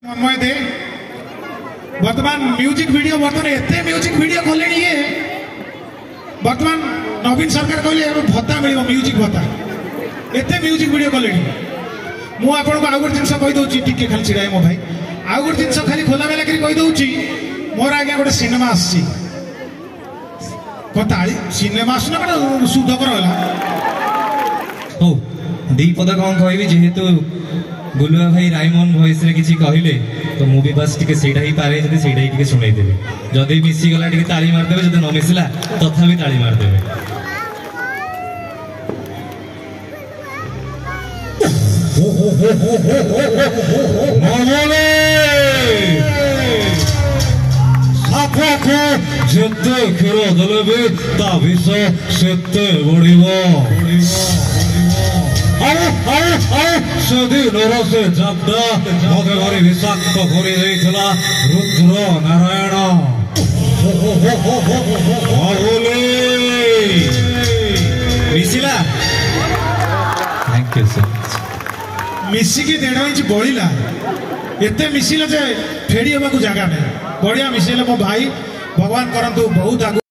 मनमय दे वर्तमान music video बर्तमान एते म्यूजिक वीडियो खोले ये वर्तमान नवीन सरकार कहले भत्ता मिल म्यूजिक भत्ता एते म्यूजिक वीडियो खोले मु आपन को आउ गोटे जिनस कहि दउची टिके खाली छिड़ाए मो भाई आउ गोटे जिनस खाली खोला मेला करी कहि दउची मोर आगे गोटे सिनेमा आसी कताली सिनेमा आसना गोटे शुद्ध करला हो दी पद कौन कहबी जेहेतु गुलुआ भाई रायमन वॉइस रे किछि कहिले तो मु भी बस टिके सेडा ही पारे जदी सेडा ही टिके सुनाई देबे जदी मिसी गला टिके ताली मार देबे जदी न मिसला तथापि ताली मार देबे मामले साफाको जते खेल दलबे ता विष सेते बढिबो से जब्दा मते घरे विषाक्त घरे देइथला रुद्र नारायण मिसिला थैंक यू सो मच मिसिकी 1.5 इंच बळिला एते मिसिला जे फेडी होबा को जगह नै बढ़िया मिसिला मो भाई भगवान करंतु बहुत